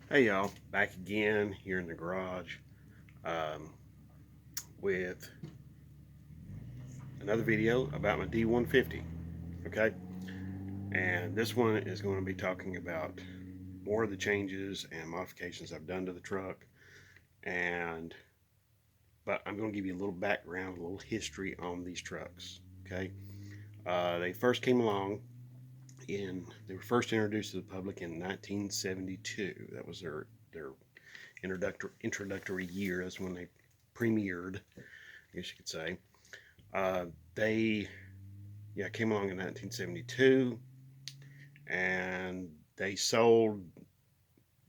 Hey y'all, back again here in the garage um, with another video about my D150. Okay, and this one is going to be talking about more of the changes and modifications I've done to the truck, and but I'm going to give you a little background, a little history on these trucks. Okay, they first came along they were first introduced to the public in 1972. That was their introductory year. That's when they premiered, I guess you could say. They came along in 1972, and they sold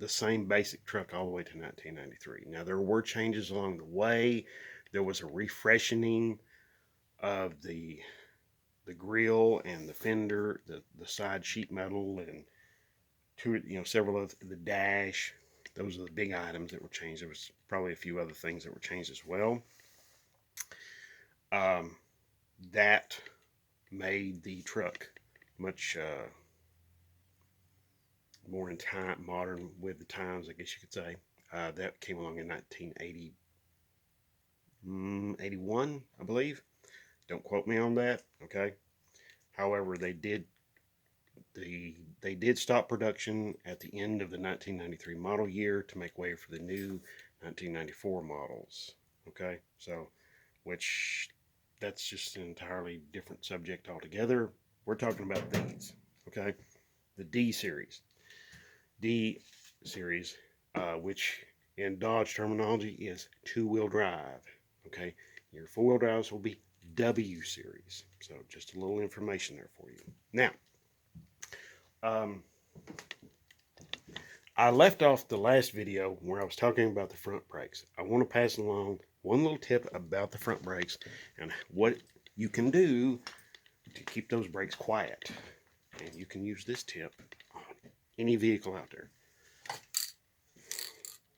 the same basic truck all the way to 1993. Now there were changes along the way. There was a refreshening of the grill and the fender, the side sheet metal, and several of the dash. Those are the big items that were changed. There was probably a few other things that were changed as well. Um, that made the truck much more in time, modern with the times, I guess you could say. That came along in 1980, 81, I believe. Don't quote me on that. Okay. However, they did stop production at the end of the 1993 model year to make way for the new 1994 models. Okay, so which that's just an entirely different subject altogether. We're talking about these. Okay, the D series. D series, which in Dodge terminology is two-wheel drive. Okay, your four-wheel drives will be W series. So just a little information there for you. Now, um, I left off the last video where I was talking about the front brakes. I want to pass along one little tip about the front brakes and what you can do to keep those brakes quiet. And you can use this tip on any vehicle out there.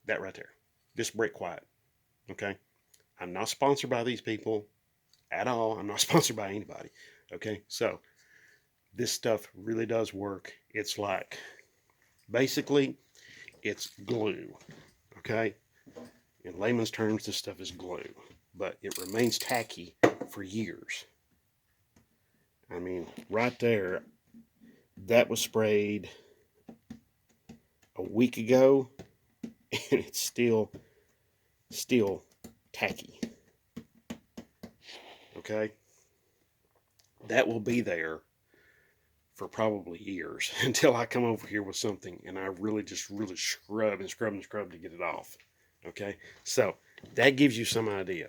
That right there. Just brake quiet. Okay? I'm not sponsored by these people at all. I'm not sponsored by anybody. Okay? So, this stuff really does work. It's like, basically, it's glue. Okay? In layman's terms, this stuff is glue, but it remains tacky for years. I mean, right there, that was sprayed a week ago, and it's still tacky. Okay, that will be there for probably years until I come over here with something and I really scrub and scrub and scrub to get it off. Okay, so that gives you some idea.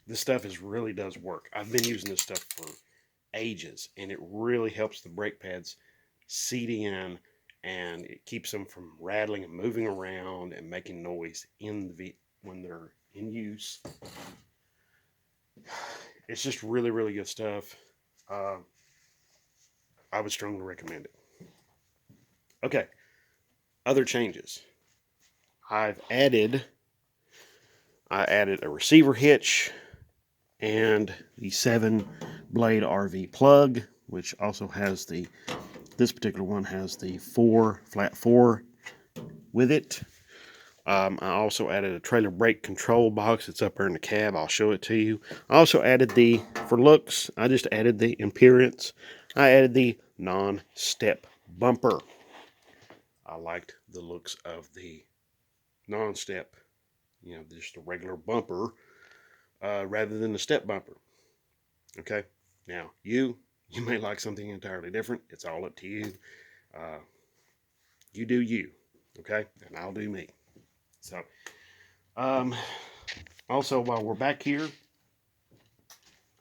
This stuff really does work. I've been using this stuff for ages, and it really helps the brake pads seat in, and it keeps them from rattling and moving around and making noise when they're in use. It's just really good stuff. Uh, I would strongly recommend it. Okay, other changes. I've added I added a receiver hitch and the 7-blade RV plug, which also has this particular one has the flat four with it. I also added a trailer brake control box. It's up there in the cab. I'll show it to you. I also added for looks, I just added the appearance. I added the non-step bumper. I liked the looks of the non-step, just a regular bumper, rather than the step bumper. Okay. Now, you may like something entirely different. It's all up to you. Uh, you do you. Okay. And I'll do me. So, um, also, while we're back here,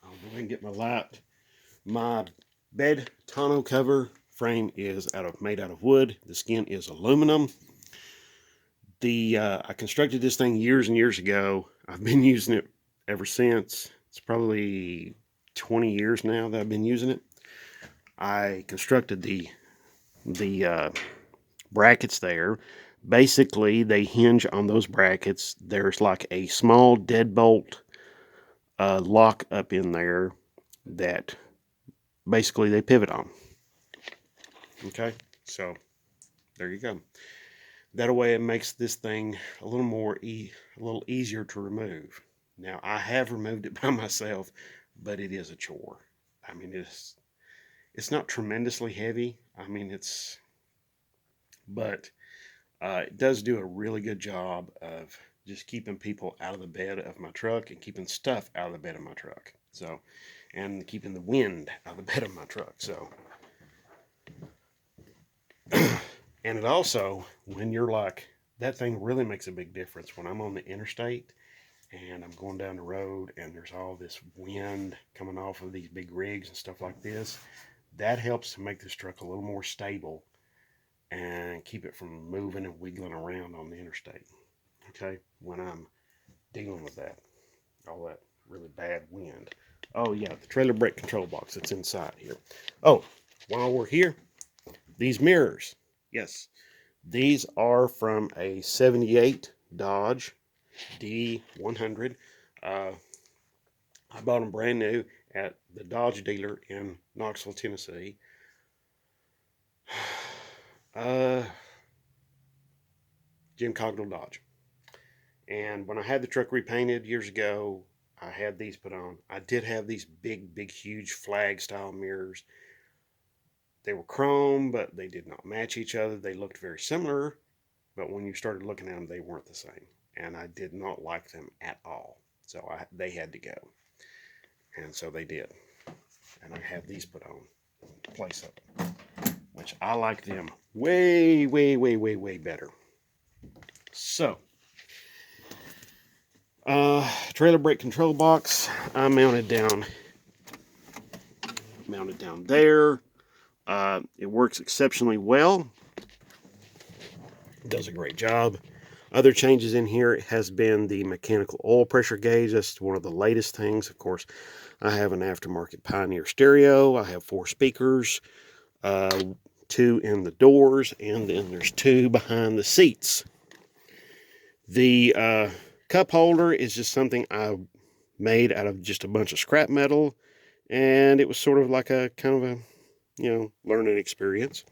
I'll go ahead and get my light. My bed tonneau cover frame is made out of wood. The skin is aluminum. I constructed this thing years and years ago. I've been using it ever since. It's probably 20 years now that I've been using it. I constructed the brackets there. Basically, they hinge on those brackets. There's like a small deadbolt lock up in there that basically they pivot on. Okay, so there you go. That way it makes this thing a little a little easier to remove. Now I have removed it by myself, but it is a chore. I mean, it's not tremendously heavy. I mean, but it does do a really good job of just keeping people out of the bed of my truck and keeping stuff out of the bed of my truck. So, and keeping the wind out of the bed of my truck. So, and it also, when you're like, that thing really makes a big difference when I'm on the interstate and I'm going down the road and there's all this wind coming off of these big rigs and stuff like this. That helps to make this truck a little more stable and keep it from moving and wiggling around on the interstate. Okay, when I'm dealing with that, all that really bad wind. Oh yeah, the trailer brake control box that's inside here. Oh, while we're here, these mirrors. Yes, these are from a 78 Dodge D100. I bought them brand new at the Dodge dealer in Knoxville, Tennessee. Jim Cogdell Dodge. And when I had the truck repainted years ago, I had these put on. I did have these big, huge flag style mirrors. They were chrome, but they did not match each other. They looked very similar, but when you started looking at them, they weren't the same. And I did not like them at all. So they had to go. And so they did. And I have these put on to place up, which I like them way, way better. So, trailer brake control box, I mounted down there. It works exceptionally well. It does a great job. Other changes in here has been the mechanical oil pressure gauge. That's one of the latest things. Of course, I have an aftermarket Pioneer stereo. I have 4 speakers, 2 in the doors, and then there's 2 behind the seats. The cup holder is just something I made out of just a bunch of scrap metal, and it was sort of like a kind of a, learning experience.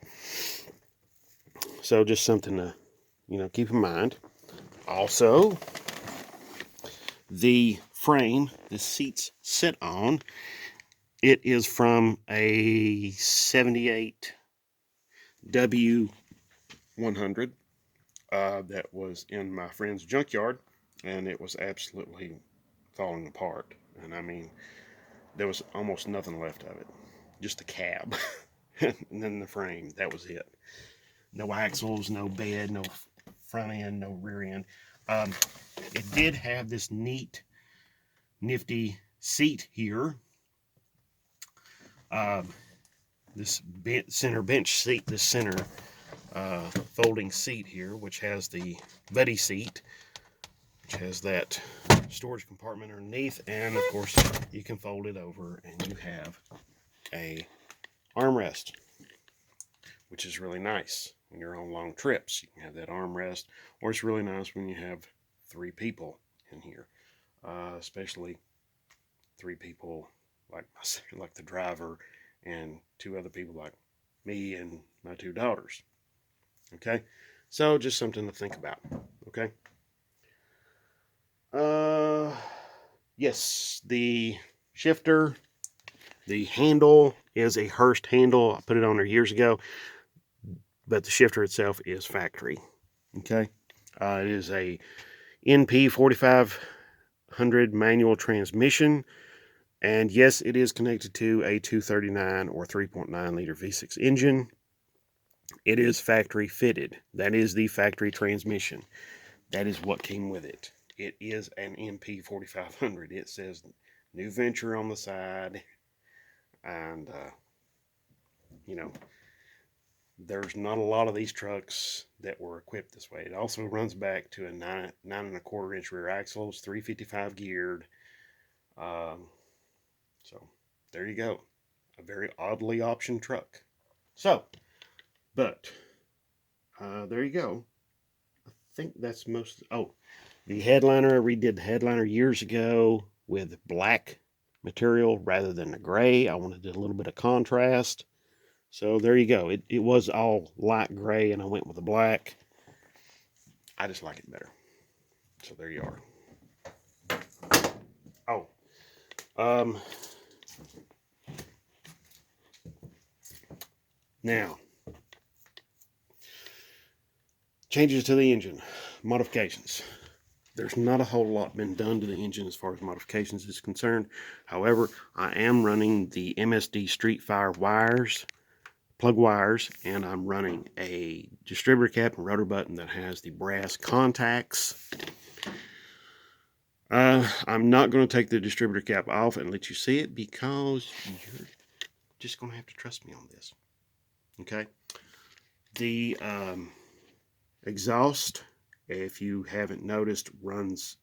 So just something to, keep in mind. Also, the frame the seats sit on, it is from a 78 W100 that was in my friend's junkyard, and it was absolutely falling apart. And I mean, there was almost nothing left of it, just the cab and then the frame. That was it. No axles, no bed, no front end, no rear end. It did have this nifty seat here. This center bench seat, this center folding seat here, which has the buddy seat, which has that storage compartment underneath, and of course you can fold it over and you have a armrest, which is really nice when you're on long trips. You can have that armrest, or it's really nice when you have 3 people in here, especially 3 people like the driver and 2 other people like me and my 2 daughters. Okay, so just something to think about. Okay. Yes, the shifter, the handle is a Hurst handle. I put it on there years ago, but the shifter itself is factory. Okay, it is a NP 4500 manual transmission, and yes, it is connected to a 239 or 3.9 liter V6 engine. It is factory fitted. That is the factory transmission. That is what came with it. It is an NP 4500. It says New Venture on the side, and there's not a lot of these trucks that were equipped this way. It also runs back to a 9.25 inch rear axles, 355 geared. So there you go, a very oddly optioned truck. So, but there you go. I think that's most. Oh, the headliner, I redid the headliner years ago with black material rather than the gray. I wanted a little bit of contrast. So there you go. It was all light gray, and I went with the black. I just like it better. So there you are. Oh, now changes to the engine, modifications. There's not a whole lot been done to the engine as far as modifications is concerned. However, I am running the MSD StreetFire wires, plug wires, and I'm running a distributor cap and rotor button that has the brass contacts. I'm not going to take the distributor cap off and let you see it because you're just going to have to trust me on this. Okay? The exhaust, if you haven't noticed, runs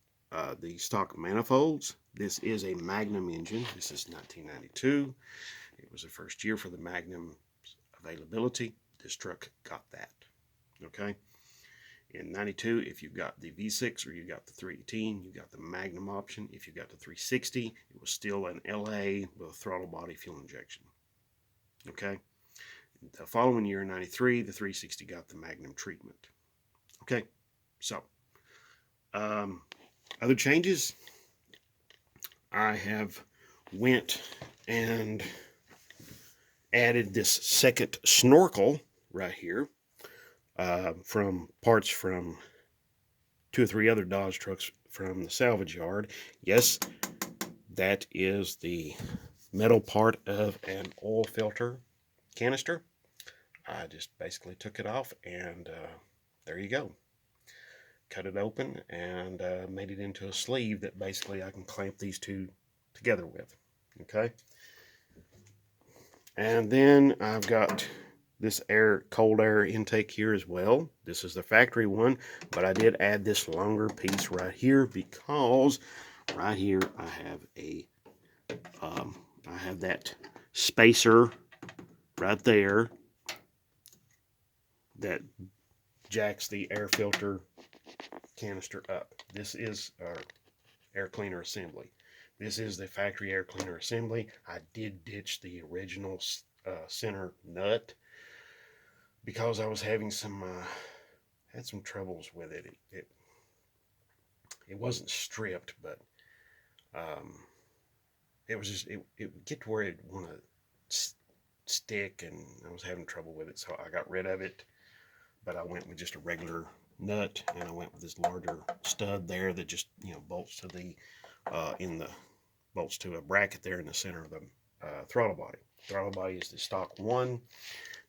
the stock manifolds. This is a Magnum engine. This is 1992. It was the first year for the Magnum availability. This truck got that. Okay? In 92, if you got the V6 or you got the 318, you got the Magnum option. If you got the 360, it was still an LA with a throttle body fuel injection. Okay? The following year, in 93, the 360 got the Magnum treatment. Okay, so other changes, I have went and added this second snorkel right here from parts from 2 or 3 other Dodge trucks from the salvage yard. Yes, that is the metal part of an oil filter canister. I just basically took it off and there you go. Cut it open and made it into a sleeve that basically I can clamp these two together with. Okay. And then I've got this cold air intake here as well. This is the factory one, but I did add this longer piece right here because right here I have that spacer right there that jacks the air filter canister up. This is our air cleaner assembly. This is the factory air cleaner assembly. I did ditch the original center nut because I was having some had some troubles with it. It wasn't stripped, but it was just it would get to where it want to stick, and I was having trouble with it, so I got rid of it. But I went with just a regular nut, and I went with this larger stud there that just bolts to the bolts to a bracket there in the center of the throttle body. Throttle body is the stock one.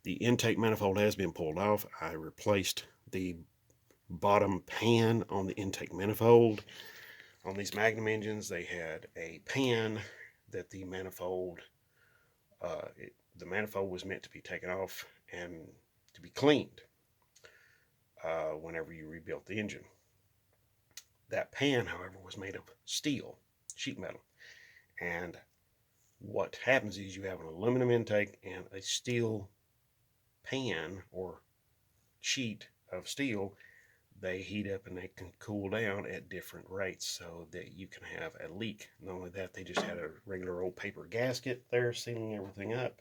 The intake manifold has been pulled off. I replaced the bottom pan on the intake manifold. On these Magnum engines, they had a pan that the manifold was meant to be taken off and to be cleaned whenever you rebuilt the engine. That pan, however, was made of steel, sheet metal. And what happens is you have an aluminum intake and a steel pan or sheet of steel. They heat up and they can cool down at different rates so that you can have a leak. Not only that, they just had a regular old paper gasket there sealing everything up.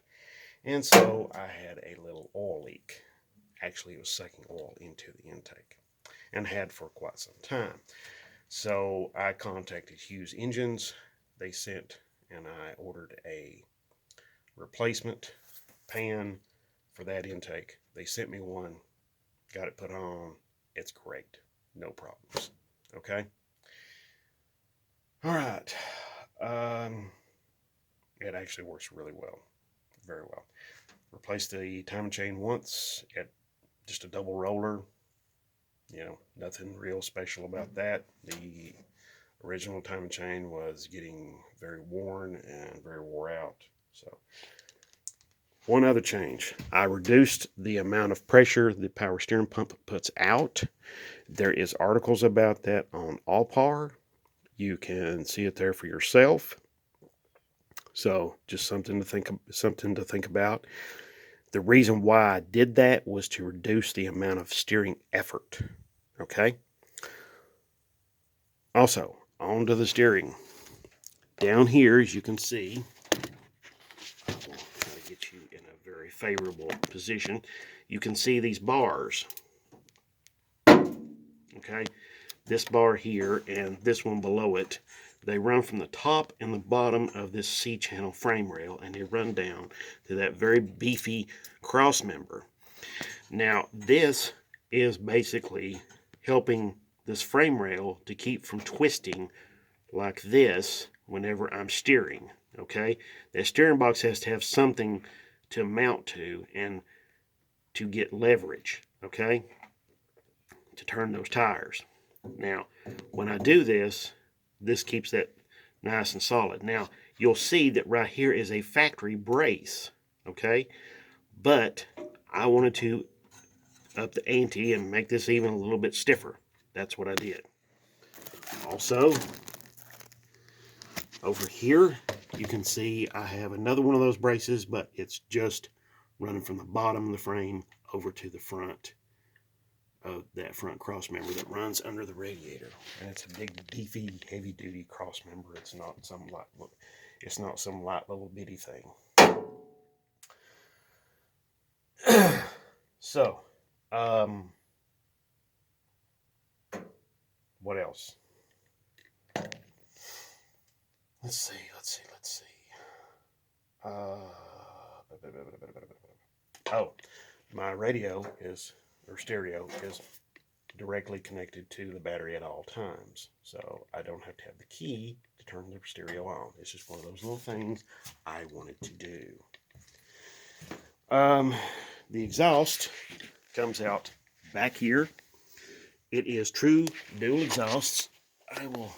And so I had a little oil leak. Actually, it was sucking oil into the intake and had for quite some time. So I contacted Hughes Engines. They sent and I ordered a replacement pan for that intake. They sent me one, got it put on. It's great. No problems. Okay? All right. It actually works really well. Very well. Replaced the timing chain once at just a double roller. Nothing real special about that. The original timing chain was getting very worn and very wore out. So, one other change. I reduced the amount of pressure the power steering pump puts out. There is articles about that on Allpar. You can see it there for yourself. So, just something to think about. The reason why I did that was to reduce the amount of steering effort. Okay? Also, onto the steering. Down here, as you can see, I will try to get you in a very favorable position. You can see these bars. Okay, this bar here and this one below it, they run from the top and the bottom of this C-channel frame rail, and they run down to that very beefy cross member. Now, this is basically helping this frame rail to keep from twisting like this whenever I'm steering. Okay, that steering box has to have something to mount to and to get leverage. Okay, to turn those tires. Now, when I do this, this keeps that nice and solid. Now, you'll see that right here is a factory brace, okay? But I wanted to up the ante and make this even a little bit stiffer. That's what I did. Also, over here, you can see I have another one of those braces, but it's just running from the bottom of the frame over to the front of that front cross member that runs under the radiator. And it's a big, beefy, heavy-duty cross member. It's not some light little bitty thing. So, what else? Let's see. Oh, my radio or stereo is directly connected to the battery at all times. So I don't have to have the key to turn the stereo on. It's just one of those little things I wanted to do. The exhaust comes out back here. It is true dual exhausts. I will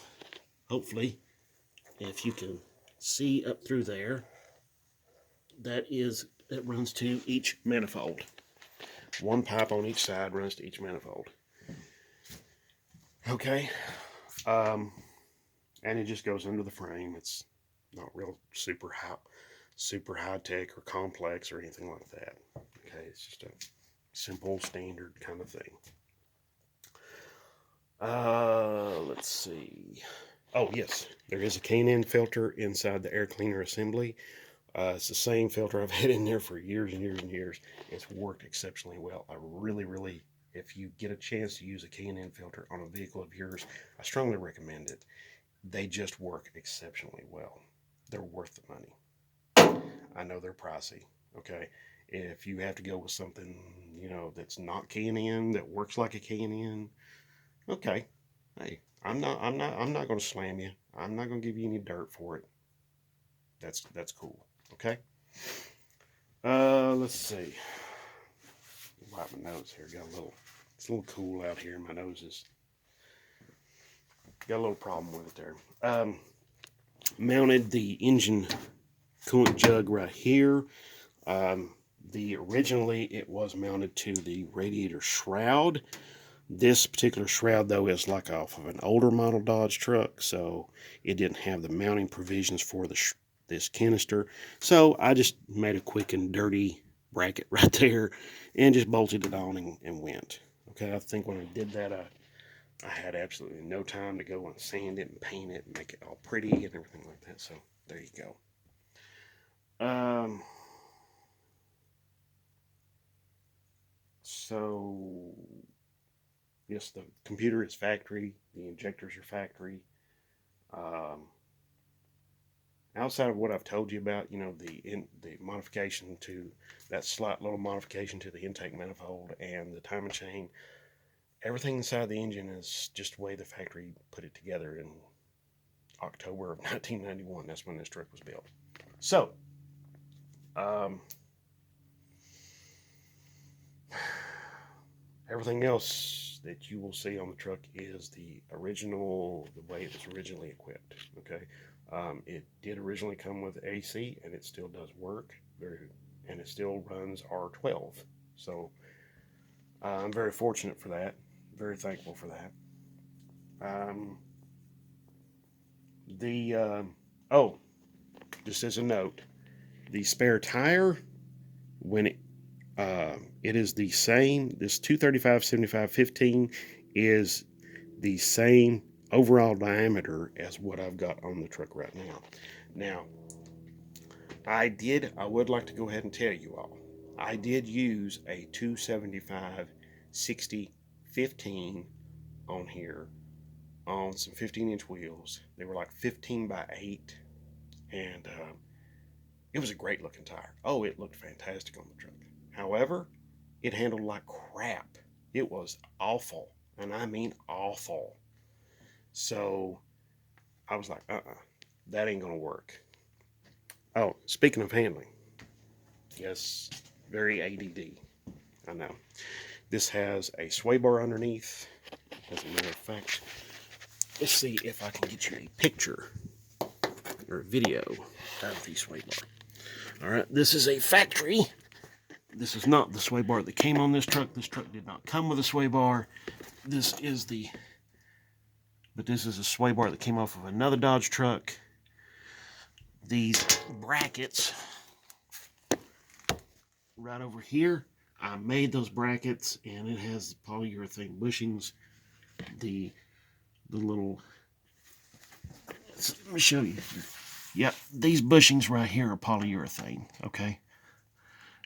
hopefully, if you can see up through there, that runs to each manifold. One pipe on each side runs to each manifold. Okay, and it just goes under the frame. It's not real super high tech or complex or anything like that. Okay, it's just a simple standard kind of thing. Let's see. Oh yes, there is a K&N filter inside the air cleaner assembly. It's the same filter I've had in there for years and years and years. It's worked exceptionally well. I really, if you get a chance to use a K&N filter on a vehicle of yours, I strongly recommend it. They just work exceptionally well. They're worth the money. I know they're pricey, okay? If you have to go with something, that's not K&N, that works like a K&N, okay. Hey, I'm not going to slam you. I'm not going to give you any dirt for it. That's cool. Okay. Let's see. Wipe my nose here. It's a little cool out here. My nose is got a little problem with it there. Mounted the engine coolant jug right here. Originally it was mounted to the radiator shroud. This particular shroud, though, is like off of an older model Dodge truck, so it didn't have the mounting provisions for this canister. So I just made a quick and dirty bracket right there and just bolted it on and went. Okay, I think when I did that, I had absolutely no time to go and sand it and paint it and make it all pretty and everything like that. So there you go. So yes, the computer is factory. The injectors are factory. Outside of what I've told you about, the modification to that slight little modification to the intake manifold and the timing chain, everything inside the engine is just the way the factory put it together in October of 1991. That's when this truck was built. So, everything else that you will see on the truck is the way it was originally equipped. Okay, it did originally come with AC, and it still does work, and it still runs R12. So I'm very fortunate for that. Very thankful for that. Just as a note, the spare tire, when it is the same. This 235/75/15 is the same overall diameter as what I've got on the truck right now. Now, I would like to go ahead and tell you all, I did use a 275/60/15 on here on some 15-inch wheels. They were like 15 by 8, and it was a great looking tire. Oh, it looked fantastic on the truck. However, it handled like crap. It was awful, and I mean awful. So I was like, that ain't gonna work. Oh, speaking of handling, yes, very ADD. I know. This has a sway bar underneath. As a matter of fact, let's see if I can get you a picture or a video of the sway bar. All right, this is a factory. This is not the sway bar that came on this truck. This truck did not come with a sway bar. This is a sway bar that came off of another Dodge truck. These brackets right over here, I made those brackets, and it has polyurethane bushings. The little, let me show you. Yep, these bushings right here are polyurethane, okay?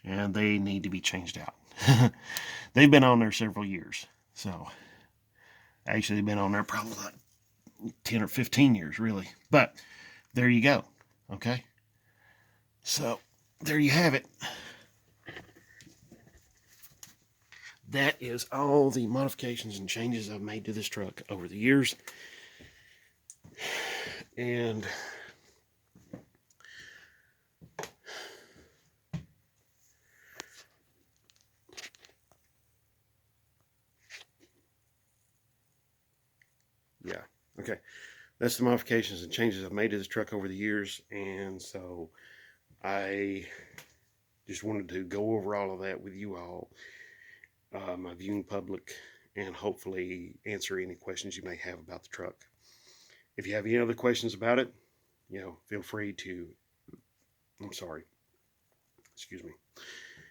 And they need to be changed out. They've been on there several years. So, actually, they've been on there probably like 10 or 15 years, really. But, there you go, okay? So, there you have it. That is all the modifications and changes I've made to this truck over the years. And yeah, okay. That's the modifications and changes I've made to this truck over the years. And so I just wanted to go over all of that with you all, my viewing public, and hopefully answer any questions you may have about the truck. If you have any other questions about it, feel free to, excuse me.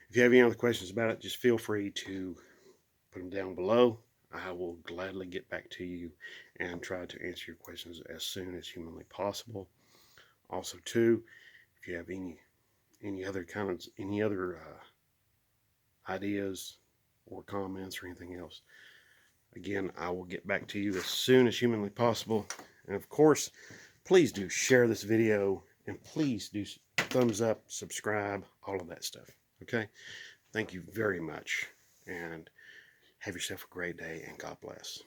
If you have any other questions about it, just feel free to put them down below. I will gladly get back to you and try to answer your questions as soon as humanly possible. Also, too, if you have any other ideas or comments or anything else, again, I will get back to you as soon as humanly possible. And of course, please do share this video, and please do thumbs up, subscribe, all of that stuff. Okay? Thank you very much, and have yourself a great day, and God bless.